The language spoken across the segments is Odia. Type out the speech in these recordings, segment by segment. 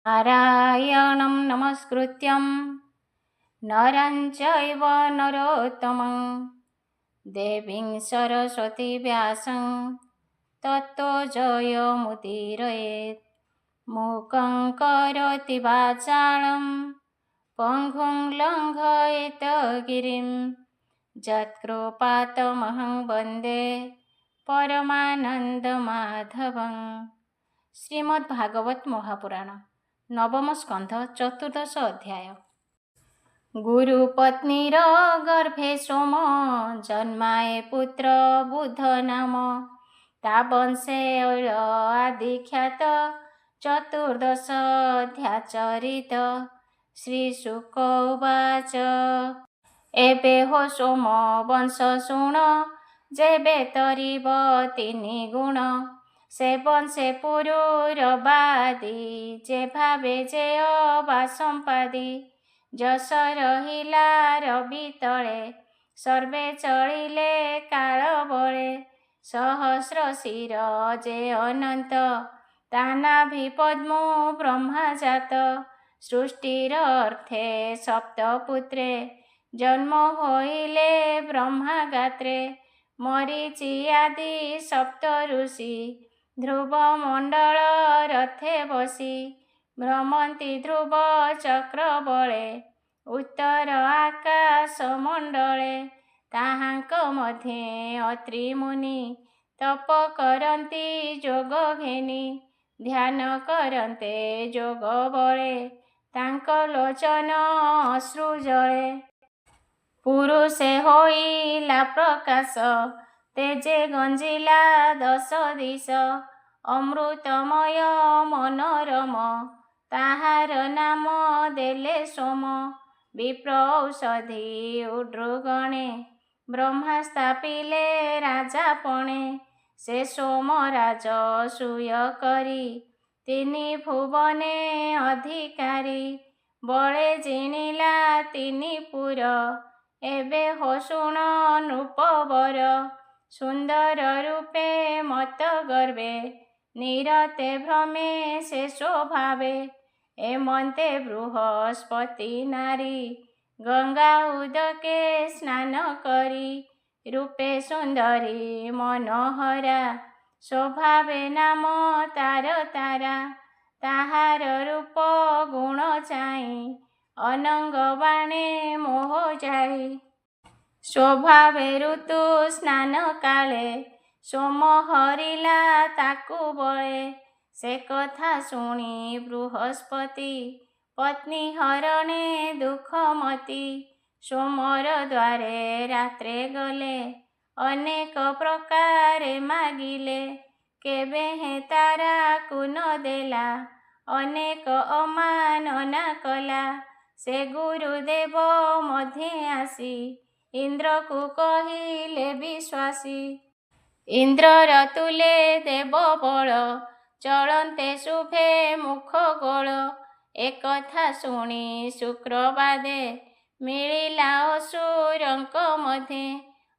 नारायणं नमस्कृत्यं नरं चैव नरोत्तमं देवीं सरस्वती व्यासं ततो जयमुदीरयेत्। मूकं करोति वाचालं पङ्गुं लङ्घयेत गिरिं यत्कृपातमहं वन्दे परमानन्दमाधवं। श्रीमद्भागवत महापुराण नवम स्कंध चतुर्दश अध्याय। गुरुपत्नीर गर्भे सोम जन्माए पुत्र बुध नाम ता वंशे आदिख्यात चतुर्दश अध्याचरित। श्रीशुक उवाच एबे हो सोम वंश शुण जेबे तरिब तिनि गुण से बंशे पुरुरबादी जे भावे जे अबा संपादी जस रहिला रवि तले सर्वे चलिले काल बळे सहस्र शिर जे अनंत तानाभि पद्मो ब्रह्मा जात सृष्टिर अर्थे सप्तपुत्रे जन्म होइले ब्रह्मा गात्रे मरीचि आदि सप्त ऋषि ध्रुव मंडल रथे बसी भ्रमंती ध्रुव चक्र बळे उत्तर आकाश मंडले ताहांक मध्ये अत्रि मुनि तप करंती जोग घेनी ध्यान करंते जोग बळे तांक लोचन अश्रु जळे पुरुषे होइला प्रकाश तेजे गंजिला दश दिश अमृतमय मनोरम ताहार नाम देले सोम विप्र औषधि उड्रुगणे ब्रह्मा स्थापिले राजापणे से सोम राज सूय करी तिनि भुवने अधिकारी बळे जिणिला तिनि पुर एबे हो शुण नृपवर सुंदर रूपे मत गर्वे निरते भ्रमे से स्वभावे एमंते बृहस्पति नारी गंगा उदके स्नान करी रूपे सुंदरी मनोहरा स्वभावे नाम तार तारा ताहार रूप गुण चाई अनंग बाणे मोह जाई स्वभावे ऋतु स्नान काले सोम हरिला ताकु बळे से कथा शुणी बृहस्पति पत्नी हरणे दुखमती सोमर द्वारे रात्रे गले अनेक प्रकारे मागिले केबे हे तारा कुन देला अनेक अमानना कला से गुरुदेव मध्ये आसी इंद्र को कहिले विश्वासी इंद्र रतुले देव बल चलते शुभे मुख गोल एक कथा शुणी शुक्रवादे मिलिला असुरंक मध्ये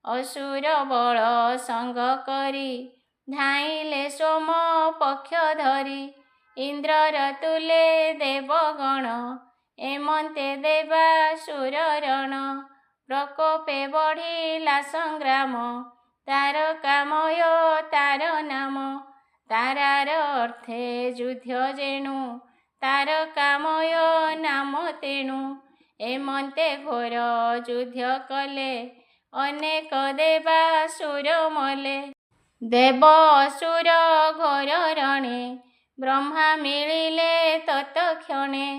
असुर बल संग करी धाइले सोम पक्ष धरी इंद्र रतुले देवगण एमंते देवासुर रण प्रकोपे बढ़िला संग्राम तारकामय तार नाम तारार अर्थे युद्ध जेणु तारकामय नाम तेणु एमंते घोर युद्ध कले अनेक देवासुर मले देव असुर घोर रणे ब्रह्मा मिलिले तत्क्षणे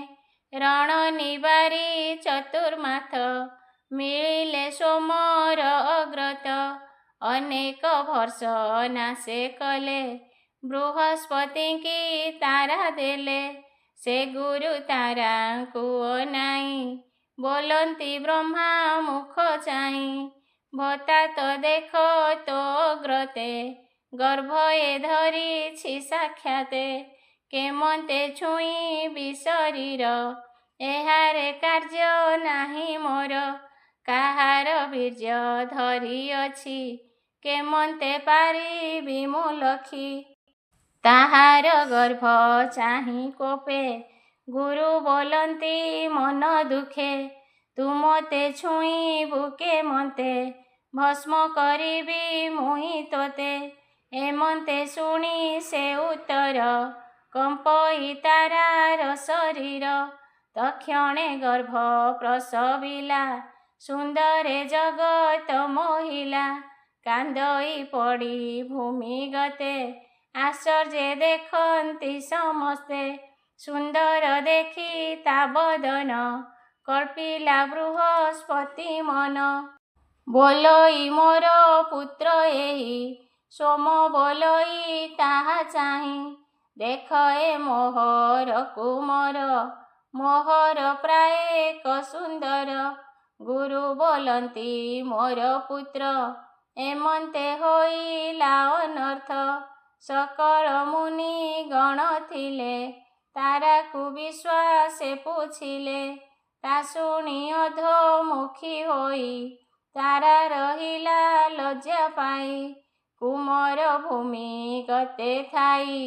रण निवारी चतुर्माथ मिलिले सोमर अग्रत अनेक वर्ष नाशे कले बृहस्पति की तारा देले से गुरु तारा को नाई बोलंती ब्रह्मा मुख चाई भता तो देख तो अग्रते गर्भ ए धरी साक्षाते केमंते छुई विशरीर एहारे कार्य नाही मोर काहार बीर्य धरी अछि केमंते पारिबी मु लखी ताहार गर्भ चाहि कोपे ଗୁରୁ ବୋଲନ୍ତି ମନ ଦୁଃଖେ, ତୁ ମୋତେ ଛୁଇଁବୁ କେମନ୍ତେ, ଭସ୍ମ କରିବି ମୁହିଁ ତୋତେ। ଏମନ୍ତେ ଶୁଣି ସେ ଉତ୍ତର, କମ୍ପଇ ତାରାର ଶରୀର। ତକ୍ଷଣେ ଗର୍ଭ ପ୍ରସବିଲା, ସୁନ୍ଦରେ ଜଗତ ମୋହିଲା। କାନ୍ଦଇ ପଡ଼ି ଭୂମି ଗତେ, ଆଶ୍ଚର୍ଯ୍ୟ ଦେଖନ୍ତି ସମସ୍ତେ। ସୁନ୍ଦର ଦେଖି ତା ବଦନ, କଳ୍ପିଲା ବୃହସ୍ପତି ମନ। ବୋଲଇ ମୋର ପୁତ୍ର ଏହି, ସୋମ ବୋଲଇ ତାହା ଚାହିଁ। ଦେଖ ଏ ମୋହର କୁମର, ମୋହର ପ୍ରାୟ ଏକ ସୁନ୍ଦର। ଗୁରୁ ବୋଲନ୍ତି ମୋର ପୁତ୍ର, ଏମନ୍ତେ ହୋଇଲା ଅନର୍ଥ। ସକଳ ମୁନି ଗଣ ଥିଲେ, ତାରାକୁ ବିଶ୍ୱାସେ ପୁଛିଲେ। ତା ଶୁଣି ଅଧୋମୁଖୀ ହୋଇ, ତାରା ରହିଲା ଲଜ୍ଜା ପାଇ। କୁମର ଭୂମି ଗତେ ଥାଇ,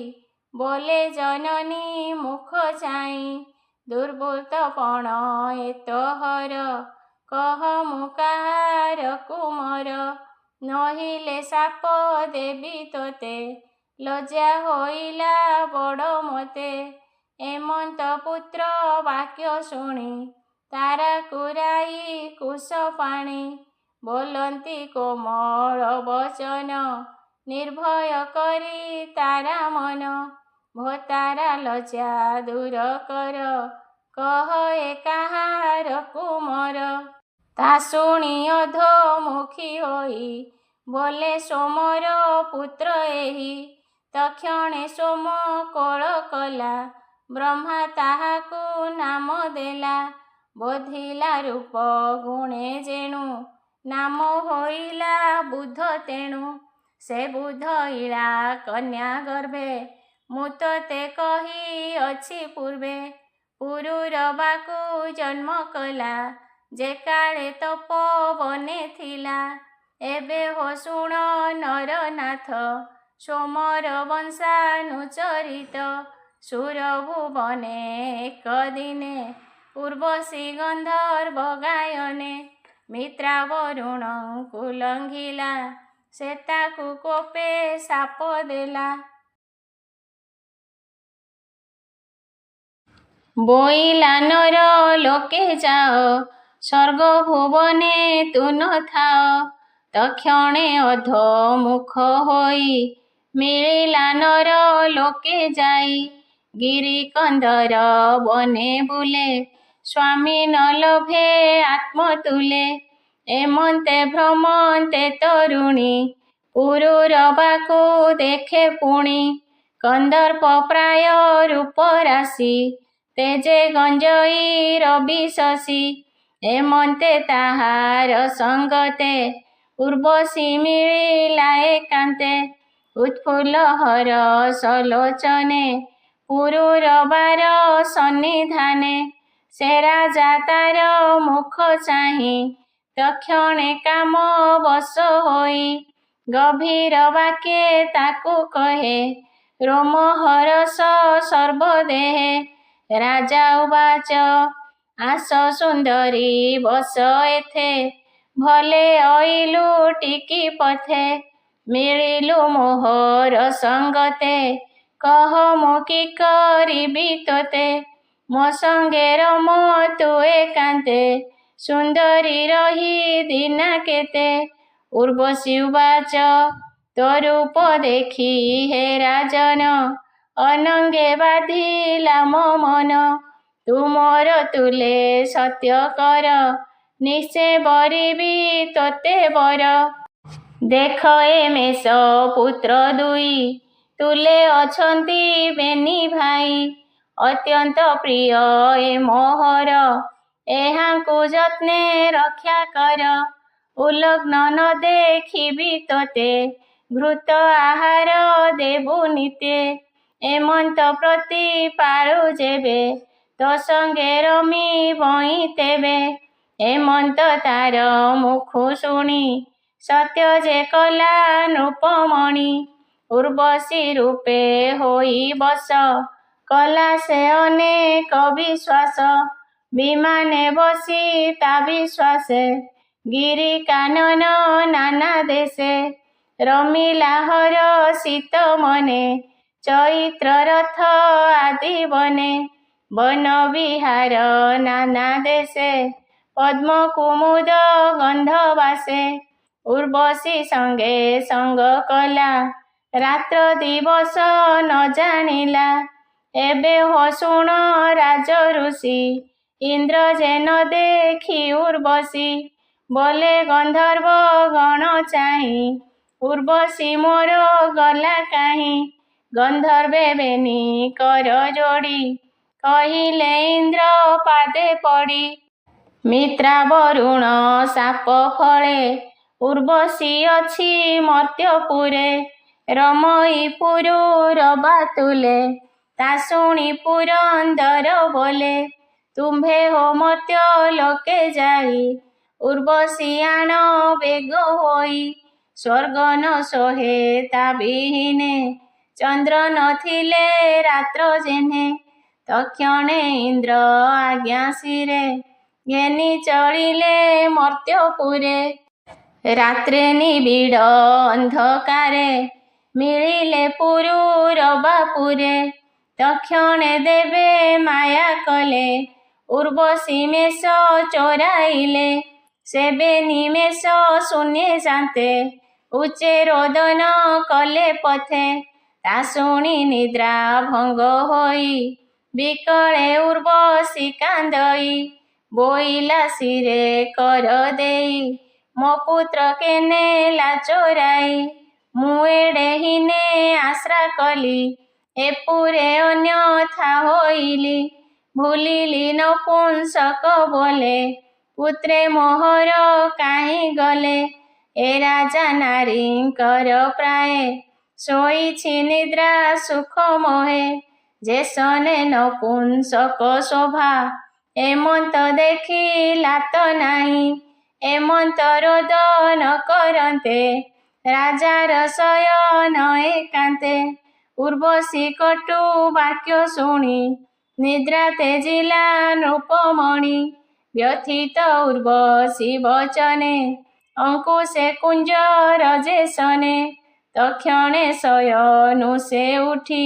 ବୋଲେ ଜନନୀ ମୁଖ ଚାହିଁ। ଦୁର୍ବୃତ୍ତ ପଣ ଏ ତୋହର, କହ ମୁଁ କାହାର କୁମର। ନହିଲେ ଶାପ ଦେବି ତୋତେ, ଲଜ୍ଜା ହୋଇଲା ବଡ଼ ମୋତେ। ଏମନ୍ତ ପୁତ୍ର ବାକ୍ୟ ଶୁଣି, ତାରାକୁ ରାଇ କୁଶ ପାଣି। ବୋଲନ୍ତି କୋମଳ ବଚନ, ନିର୍ଭୟ କରି ତାରା ମନ। ଭୋ ତାରା ଲଜ୍ଜା ଦୂର କର, କହ ଏ କାହାର କୁମର। ତା ଶୁଣି ଅଧୋମୁଖୀ ହୋଇ, ବୋଲେ ସୋମର ପୁତ୍ର ଏହି। ତକ୍ଷଣେ ସୋମ କୋଳ କଲା, ବ୍ରହ୍ମା ତାହାକୁ ନାମ ଦେଲା। ବୋଧିଲା ରୂପ ଗୁଣେ ଯେଣୁ, ନାମ ହୋଇଲା ବୁଧ ତେଣୁ। ସେ ବୁଧ ଇଳା କନ୍ୟା ଗର୍ଭେ, ମୁଁ ତୋତେ କହିଅଛି ପୂର୍ବେ। ପୁରୁରବାକୁ ଜନ୍ମ କଲା, ଯେ କାଳେ ତପୋବନେ ଥିଲା। ଏବେ ହୋ ଶୁଣ ନରନାଥ, ସୋମର ବଂଶାନୁଚରିତ। ସୁରଭୁବନେ ଏକ ଦିନେ, ଉର୍ବଶୀ ଗନ୍ଧର୍ବ ଗାୟନେ। ମିତ୍ରା ବରୁଣଙ୍କୁ ଲଙ୍ଘିଲା, ସେ ତାକୁ କୋପେ ଶାପ ଦେଲା। ବୋଇଲା ନର ଲୋକେ ଯାଅ, ସ୍ୱର୍ଗ ଭୁବନେ ତୁ ନ ଥାଅ। ତକ୍ଷଣେ ଅଧୋମୁଖ ହୋଇ, ମିଳିଲା ନର ଲୋକେ ଯାଇ। ଗିରି କନ୍ଦର ବନେ ବୁଲେ, ସ୍ୱାମୀ ନ ଲୋଭେ ଆତ୍ମତୁଲେ। ଏମନ୍ତେ ଭ୍ରମନ୍ତେ ତରୁଣୀ, ପୁରୁରବାକୁ ଦେଖେ ପୁଣି। କନ୍ଦର୍ପ ପ୍ରାୟ ରୂପ ରାଶି, ତେଜେ ଗଞ୍ଜଇ ରବି ଶଶୀ। ଏମନ୍ତେ ତାହାର ସଙ୍ଗତେ, ଉର୍ବଶୀ ମିଳିଲା ଏକାନ୍ତେ। ଉତ୍ଫୁଲ୍ଲ ହରଷ ଲୋଚନେ, ପୁରୁରବାର ସନ୍ନିଧାନେ। ସେ ରାଜା ତାର ମୁଖ ଚାହିଁ, ତକ୍ଷଣେ କାମ ବଶ ହୋଇ। ଗଭୀର ବାକ୍ୟେ ତାକୁ କହେ, ରୋମ ହରଷ ସର୍ବଦେହେ। ରାଜା ଉବାଚ, ଆସ ସୁନ୍ଦରୀ ବସ ଏଥେ। ଭଲେ ଅଇଲୁ ଟିକି ପଥେ, ମିଳିଲୁ ମୋହର ସଙ୍ଗତେ। କହ ମୁଁ କି କରିବି ତୋତେ, ମୋ ସଙ୍ଗେ ରମ ତୁ ଏକାନ୍ତେ। ସୁନ୍ଦରୀ ରହି ଦିନା କେତେ। ଉର୍ବଶୀ ଉବାଚ, ତୋ ରୂପ ଦେଖି ହେ ରାଜନ, ଅନଙ୍ଗେ ବାଧିଲା ମୋ ମନ। ତୁ ମୋର ତୁଲେ ସତ୍ୟ କର, ନିଶ୍ଚେ ବରିବି ତୋତେ ବର। ଦେଖ ଏ ମେଷ ପୁତ୍ର ଦୁଇ, ତୁଲେ ଅଛନ୍ତି ବେନି ଭାଇ। ଅତ୍ୟନ୍ତ ପ୍ରିୟ ଏ ମୋହର, ଏହାଙ୍କୁ ଯତ୍ନେ ରକ୍ଷା କର। ଉଲଗ୍ନ ନ ଦେଖିବି ତୋତେ, ଘୃତ ଆହାର ଦେବୁ ନିତ୍ୟେ। ଏମନ୍ତ ପ୍ରତି ପାଳୁ ଯେବେ, ତୋ ସଙ୍ଗେ ରମିବଇଁ ତେବେ। ଏମନ୍ତ ତାର ମୁଖୁ ଶୁଣି, ସତ୍ୟ ଯେ କଲା ନୃପମଣି। ଉର୍ବଶୀ ରୂପେ ହୋଇ ବଶ, କଲା ସେ ଅନେକ ବିଶ୍ୱାସ, ବିମାନେ ବସି ତା ବିଶ୍ୱାସେ, ଗିରି କାନନ ନାନା ଦେଶେ, ରମିଲା ହର ଶୀତ ମନେ, ଚୈତ୍ର ରଥ ଆଦି ବନେ, ବନ ବିହାର ନାନା ଦେଶେ, ପଦ୍ମ କୁମୁଦ ଗନ୍ଧ ବାସେ, ଉର୍ବଶୀ ସଙ୍ଗେ ସଙ୍ଗ କଲା, ରାତ୍ର ଦିବସ ନ ଜାଣିଲା, ଏବେ ହୋ ଶୁଣ ରାଜ ଋଷି, ଇନ୍ଦ୍ର ଯେନ ଦେଖି ଉର୍ବଶୀ, ବୋଲେ ଗନ୍ଧର୍ବ ଗଣ ଚାହିଁ, ଉର୍ବଶୀ ମୋର ଗଲା କାହିଁ, ଗନ୍ଧର୍ବେ ବେନି କର ଯୋଡ଼ି, କହିଲେ ଇନ୍ଦ୍ର ପାଦେ ପଡ଼ି, ମିତ୍ରା ବରୁଣ ସାପ ଫଳେ, ଉର୍ବଶୀ ଅଛି ମର୍ତ୍ତ୍ୟପୁରେ, ରମୟୀପୁରୁ ରବା ତୁଲେ, ତା ଶୁଣି ପୁରନ୍ଦର ବୋଲେ, ତୁମ୍ଭେ ହୋ ମର୍ତ୍ତ୍ୟ ଲୋକେ ଯାଇ, ଉର୍ବଶୀ ଆଣ ବେଗ ହୋଇ, ସ୍ୱର୍ଗ ନ ସୋହେ ତା ବିହୀନେ, ଚନ୍ଦ୍ର ନଥିଲେ ରାତ୍ର ଯେହ୍ନେ, ତକ୍ଷଣେ ଇନ୍ଦ୍ର ଆଜ୍ଞା ଶିରେ, ଘେନି ଚଳିଲେ ମର୍ତ୍ତ୍ୟପୁରେ, ରାତ୍ରେ ନିବିଡ଼ ଅନ୍ଧକାରେ, ମିଳିଲେ ପୁରୁ ରବାପୁରେ, ତକ୍ଷଣେ ଦେବେ ମାୟା କଲେ, ଉର୍ବଶୀ ମେଷ ଚୋରାଇଲେ, ସେବେ ନିମେଷ ଶୂନ୍ୟେ ଶାନ୍ତେ, ଉଚ୍ଚେ ରୋଦନ କଲେ ପଥେ, ତା ଶୁଣି ନିଦ୍ରା ଭଙ୍ଗ ହୋଇ, ବିକଳେ ଉର୍ବଶୀ କାନ୍ଦଇ, ବୋଇଲା ଶିରେ କର ଦେଇ, ମୋ ପୁତ୍ର କେନେ ଲା ଚୋରାଇ, ମୁଁ ଏଡ଼େ ହୀନେ ଆଶ୍ରା କଲି, ଏପୁରେ ଅନ୍ୟଥା ହୋଇଲି, ଭୁଲିଲି ନପୁଂସକ ବୋଲେ, ପୁତ୍ରେ ମୋହର କାହିଁ ଗଲେ, ଏ ରାଜା ନାରୀଙ୍କର ପ୍ରାୟେ, ଶୋଇଛି ନିଦ୍ରା ସୁଖ ମୋହେ, ଯେସନେ ନପୁଂସକ ଶୋଭା, ଏମନ୍ତ ଦେଖି ଲାତ ନାହିଁ, ଏମନ୍ତ ରୋଦନ କରନ୍ତେ, ରାଜାର ଶୟନ ଏକାନ୍ତେ, ଉର୍ବଶୀ କଟୁ ବାକ୍ୟ ଶୁଣି, ନିଦ୍ରା ତେଜିଲା ନୃପମଣି, ବ୍ୟଥିତ ଉର୍ବଶୀ ବଚନେ, ଅଙ୍କୁଶେ କୁଞ୍ଜର ଯେସନେ, ତକ୍ଷଣେ ଶୟନୁ ସେ ଉଠି,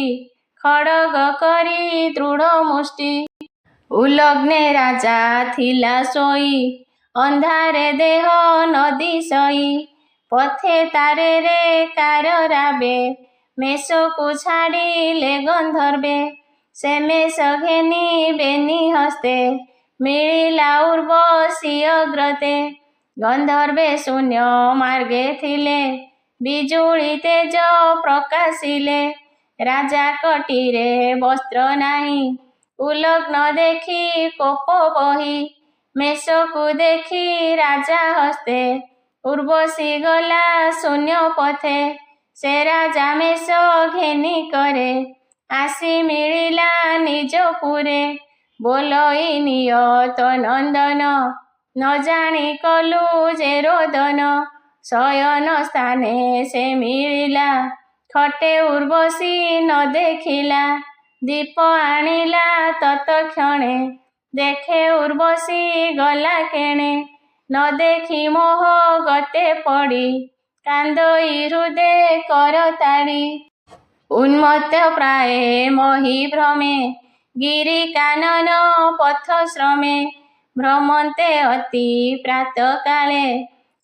ଖଡ଼ଗ କରି ଦୃଢ଼ ମୁଷ୍ଟି, ଉଲଗ୍ନେ ରାଜା ଥିଲା ଶୋଇ, ଅନ୍ଧାରେ ଦେହ ନଦୀ ସଇ, ପଥେ ତାରେରେ କାର ରାବେ, ମେଷକୁ ଛାଡ଼ିଲେ ଗନ୍ଧର୍ବେ, ସେ ମେଷ ଘେନି ବେନି ହସ୍ତେ, ମିଳିଲା ଉର୍ବଶୀ ଅଗ୍ରତେ, ଗନ୍ଧର୍ବେ ଶୂନ୍ୟ ମାର୍ଗେ ଥିଲେ, ବିଜୁଳି ତେଜ ପ୍ରକାଶିଲେ, ରାଜା କଟିରେ ବସ୍ତ୍ର ନାହିଁ, ଉଲଗ୍ନ ଦେଖି କୋପ ବହି, ମେଷକୁ ଦେଖି ରାଜା ହସ୍ତେ, ଉର୍ବଶୀ ଗଲା ଶୂନ୍ୟ ପଥେ, ସେ ରାଜା ମେଷ ଘେନି କରେ, ଆସି ମିଳିଲା ନିଜପୁରେ, ବୋଲଇ ନିଅ ତ ନନ୍ଦନ, ନ ଜାଣି କଲୁ ଯେ ରୋଦନ, ଶୟନ ସ୍ଥାନେ ସେ ମିଳିଲା, ଖଟେ ଉର୍ବଶୀ ନ ଦେଖିଲା, ଦୀପ ଆଣିଲା ତତକ୍ଷଣେ, ଦେଖେ ଉର୍ବଶୀ ଗଲା କେଣେ, ନ ଦେଖି ମୋହ ଗତେ ପଡ଼ି, କାନ୍ଦଇ ହୃଦେ କରତାଡ଼ି, ଉନ୍ମତ୍ତ ପ୍ରାୟେ ମହି ଭ୍ରମେ, ଗିରି କାନନ ପଥ ଶ୍ରମେ, ଭ୍ରମନ୍ତେ ଅତି ପ୍ରାତକାଳେ,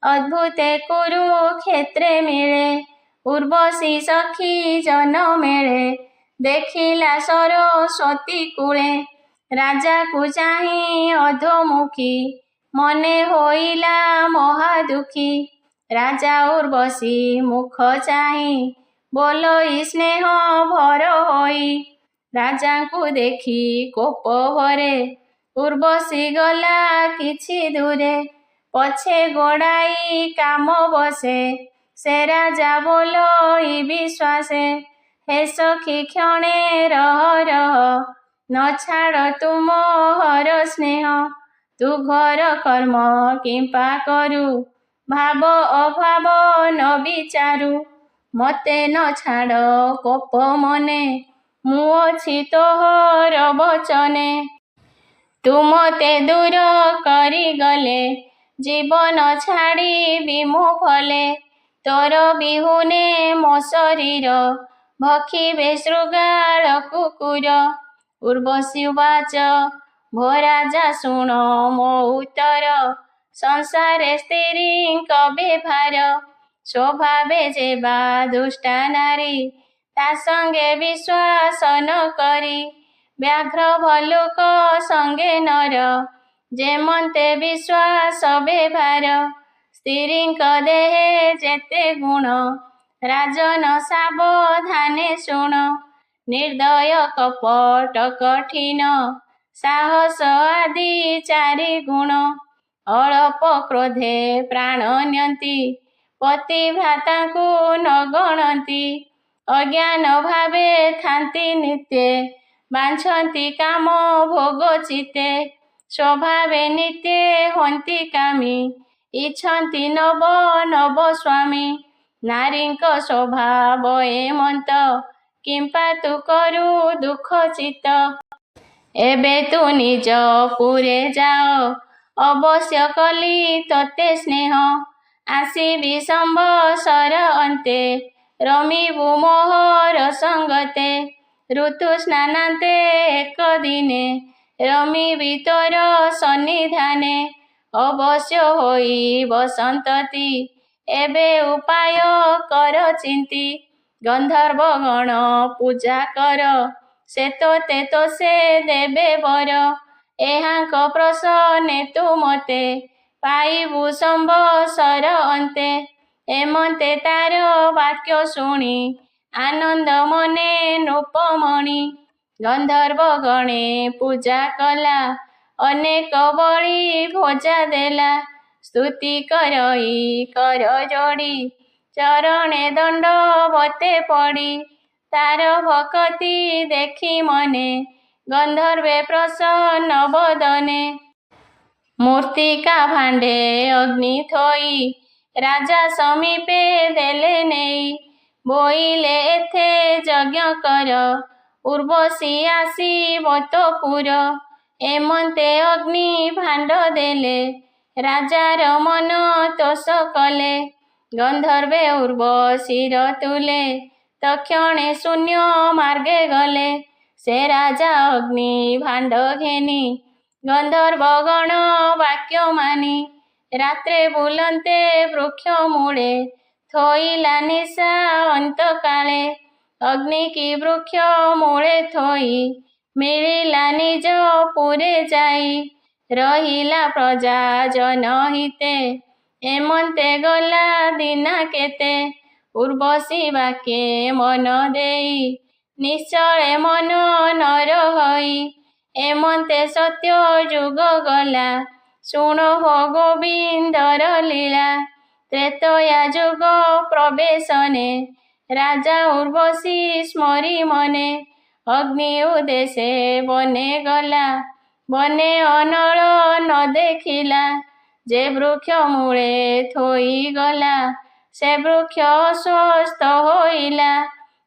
ଅଦ୍ଭୁତେ କୁରୁକ୍ଷେତ୍ରେ ମିଳେ, ଉର୍ବଶୀ ସଖୀ ଜନ ମେଳେ, ଦେଖିଲା ସରସ୍ୱତୀ କୂଳେ, ରାଜାକୁ ଚାହିଁ ଅଧୋମୁଖୀ, ମନେ ହୋଇଲା ମହା ଦୁଃଖୀ, ରାଜା ଉର୍ବଶୀ ମୁଖ ଚାହିଁ, ବୋଲଇ ସ୍ନେହ ଭର ହୋଇ, ରାଜାଙ୍କୁ ଦେଖି କୋପ ଭରେ, ଉର୍ବଶୀ ଗଲା କିଛି ଦୂରେ, ପଛେ ଗୋଡ଼ାଇ କାମ ବସେ, ସେ ରାଜା ବୋଲଇ ବିଶ୍ୱାସେ, ହେ ସଖୀ କ୍ଷଣେ ରହ ରହ, ନ ଛାଡ଼ ତୁମ ହର ସ୍ନେହ, ତୁ ଘର କର୍ମ କିମ୍ପା କରୁ, ଭାବ ଅଭାବ ନ ବିଚାରୁ, ମତେ ନ ଛାଡ଼ କୋପ ମନେ, ମୁଁ ଅଛି ତୋହର ବଚନେ। ତୁ ମୋତେ ଦୂର କରିଗଲେ ଜୀବନ ଛାଡ଼ିବି ମୁଁ ଭଲେ। ତୋର ବିହୁନେ ମୋ ଶରୀର ଭକ୍ଷିବେ ଶୃଗାଳ କୁକୁର। ଉର୍ବଶୀ ଉବାଚ ଭୋ ରାଜା ଶୁଣ ମୋ ଉତ୍ତର। ସଂସାରେ ସ୍ତ୍ରୀଙ୍କ ବ୍ୟବହାର ସ୍ୱଭାବେ ଯେବା ଦୁଷ୍ଟା ନାରୀ। ତା ସଙ୍ଗେ ବିଶ୍ୱାସ ନ କରି ବ୍ୟାଘ୍ର ଭଲ୍ଲୁକ ସଙ୍ଗେ ନର। ଯେମନ୍ତେ ବିଶ୍ୱାସ ବ୍ୟବହାର ସ୍ତ୍ରୀଙ୍କ ଦେହେ ଯେତେ ଗୁଣ। ରାଜନ ସାବଧାନେ ଶୁଣ ନିର୍ଦ୍ଦୟ କପଟ କଠିନ ସାହସ ଆଦି ଚାରି ଗୁଣ। ଅଳପ କ୍ରୋଧେ ପ୍ରାଣ ନିଅନ୍ତି ପତିଭ୍ରାତାଙ୍କୁ ନ ଗଣନ୍ତି। ଅଜ୍ଞାନ ଭାବେ ଥାନ୍ତି ନିତ୍ୟେ ବାଞ୍ଛନ୍ତି କାମ ଭୋଗ ଚିତ୍ତେ। ସ୍ୱଭାବେ ନିତ୍ୟେ ହନ୍ତି କାମୀ ଇଚ୍ଛନ୍ତି ନବ ନବ ସ୍ୱାମୀ। ନାରୀଙ୍କ ସ୍ୱଭାବ ଏମନ୍ତ କିମ୍ପା ତୁ କରୁ ଦୁଃଖ ଚିତ୍ତ। ଏବେ ତୁ ନିଜ ପୁରେ ଯାଅ ଅବଶ୍ୟ କଲି ତୋତେ ସ୍ନେହ। ଆସିବି ସମ୍ବତ୍ସର ଅନ୍ତେ ରମିବୁ ମୋହର ସଙ୍ଗତେ। ଋତୁ ସ୍ନାନାନ୍ତେ ଏକ ଦିନେ ରମିବି ତୋର ସନ୍ନିଧାନେ। ଅବଶ୍ୟ ହୋଇ ବସନ୍ତତି ଏବେ ଉପାୟ କର ଚିନ୍ତି। ଗନ୍ଧର୍ବ ଗଣ ପୂଜା କର ସେ ତୋତେ ତୋଷେ ଦେବେ ବର। ଏହାଙ୍କ ପ୍ରସନ୍ନେ ତୁ ମୋତେ ପାଇବୁ ସମ୍ବତ୍ସର ଅନ୍ତେ। ଏମନ୍ତେ ତାର ବାକ୍ୟ ଶୁଣି ଆନନ୍ଦ ମନେ ନୃପମଣି। ଗନ୍ଧର୍ବ ଗଣେ ପୂଜା କଲା ଅନେକ ବଳି ଭୋଜା ଦେଲା। ସ୍ତୁତି କରଇ କର ଯୋଡ଼ି ଚରଣେ ଦଣ୍ଡବତେ ପଡ଼ି। ତାର ଭକତି ଦେଖି ମନେ ଗନ୍ଧର୍ବେ ପ୍ରସନ୍ନ ବଦନେ। ମୃତ୍ତିକା ଭାଣ୍ଡେ ଅଗ୍ନି ଥୋଇ ରାଜା ସମୀପେ ଦେଲେ ନେଇ। ବୋଇଲେ ଏଥେ ଯଜ୍ଞ କର ଉର୍ବଶୀ ଆସିବ ତୋ ପୁର। ଏମନ୍ତେ ଅଗ୍ନି ଭାଣ୍ଡ ଦେଲେ ରାଜାର ମନ ତୋଷ କଲେ। ଗନ୍ଧର୍ବେ ଉର୍ବଶୀର ତୁଲେ ତକ୍ଷଣେ ଶୂନ୍ୟ ମାର୍ଗେ ଗଲେ। ସେ ରାଜା ଅଗ୍ନି ଭାଣ୍ଡ ଘେନି ଗନ୍ଧର୍ବ ଗଣ ବାକ୍ୟ ମାନି। ରାତ୍ରେ ବୁଲନ୍ତେ ବୃକ୍ଷ ମୂଳେ ଥୋଇଲା ନିଶା ଅନ୍ତକାଳେ। ଅଗ୍ନି କି ବୃକ୍ଷ ମୂଳେ ଥୋଇ ମିଳିଲା ନିଜ ପୁରେ ଯାଇ। ରହିଲା ପ୍ରଜା ଜନ ହିତେ ଏମନ୍ତେ ଗଲା ଦିନା କେତେ। ଉର୍ବଶୀ ବାକେ ମନ ଦେଇ ନିଶ୍ଚଳେ ମନ ନର ହୋଇ। ଏମନ୍ତେ ସତ୍ୟ ଯୁଗ ଗଲା ଶୁଣ ହୋ ଗୋବିନ୍ଦର ଲୀଳା। ତ୍ରେତୟା ଯୁଗ ପ୍ରବେଶନେ ରାଜା ଉର୍ବଶୀ ସ୍ମରି ମନେ। ଅଗ୍ନି ଉଦ୍ଦେଶେ ବନେ ଗଲା ବନେ ଅନଳ ନ ଦେଖିଲା। ଯେ ବୃକ୍ଷ ମୂଳେ ଥୋଇ ଗଲା ସେ ବୃକ୍ଷ ଅଶ୍ୱସ୍ଥ ହୋଇଲା।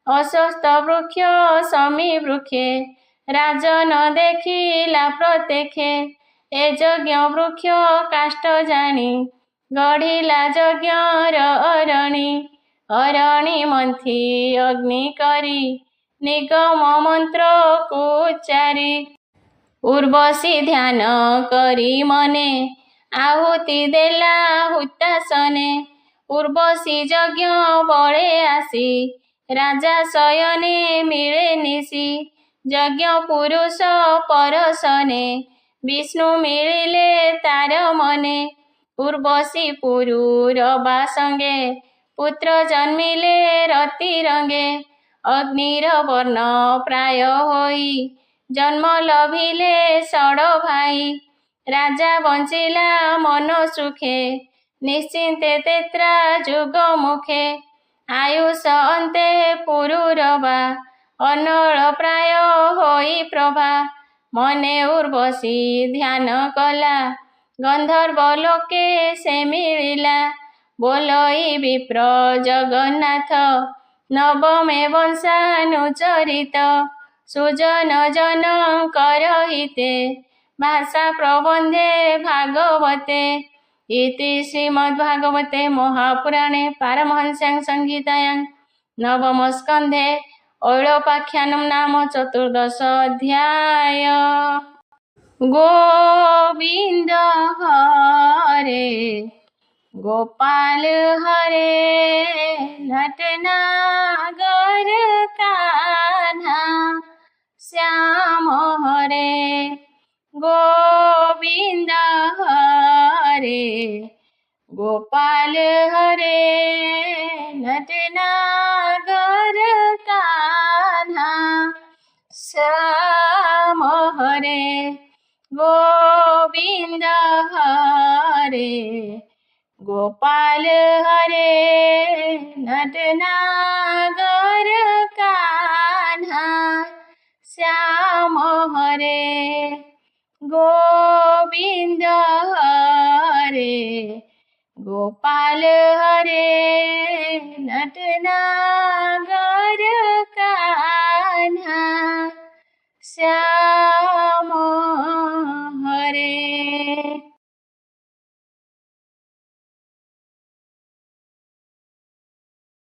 ଅଶ୍ୱସ୍ଥ ବୃକ୍ଷ ସମୀ ବୃକ୍ଷେ ରାଜନ ଦେଖିଲା ପ୍ରତ୍ୟକ୍ଷେ। ଏ ଯଜ୍ଞ ବୃକ୍ଷ କାଷ୍ଠ ଜାଣି ଗଢ଼ିଲା ଯଜ୍ଞର ଅରଣି। ଅରଣି ମନ୍ଥି ଅଗ୍ନି କରି ନିଗମ ମନ୍ତ୍ରକୁ ଉଚ୍ଚାରି। ଉର୍ବଶୀ ଧ୍ୟାନ କରି ମନେ ଆହୁତି ଦେଲା ହୁତାସନେ। ଉର୍ବଶୀ ଯଜ୍ଞ ବଳେ ଆସି ରାଜା ଶୟନେ ମିଳେ ନିଶି। ଯଜ୍ଞ ପୁରୁଷ ପରଶନେ ବିଷ୍ଣୁ ମିଳିଲେ ତାର ମନେ। ଉର୍ବଶୀ ପୁରୁରବା ସଙ୍ଗେ ପୁତ୍ର ଜନ୍ମିଲେ ରତି ରଙ୍ଗେ। ଅଗ୍ନିର ବର୍ଣ୍ଣ ପ୍ରାୟ ହୋଇ ଜନ୍ମ ଲଭିଲେ ଷଡ଼ ଭାଇ। ରାଜା ବଞ୍ଚିଲା ମନ ସୁଖେ ନିଶ୍ଚିନ୍ତେ ତେତ୍ରା ଯୁଗ ମୁଖେ। ଆୟୁଷ ଅନ୍ତେ ପୁରୁରବା ଅନଳ ପ୍ରାୟ ହୋଇ ପ୍ରଭା। ମନେ ଉର୍ବଶୀ ଧ୍ୟାନ କଲା ଗନ୍ଧର୍ବ ଲୋକେ ସେ ମିଳିଲା। ବୋଲଇ ବିପ୍ର ଜଗନ୍ନାଥ ନବମେ ବଂଶାନୁଚରିତ। सुजन जन करहिते भाषा प्रबंधे भागवते इति श्रीमद्भागवते महापुराणे पारमहंस्यां संहितायां नवमस्कन्धे ऐलोपाख्यानं नाम 14 अध्याय। गोविंद हरे गोपाल हरे नटनागर कान्हा श्याम हरे गोविंद हरे गोपाल हरे नटनागर कान्हा श्याम हरे गोविंद हरे गोपाल हरे नटनागर कान्हा श्याम हरे गोविंद हरे गोपाल हरे नटनागर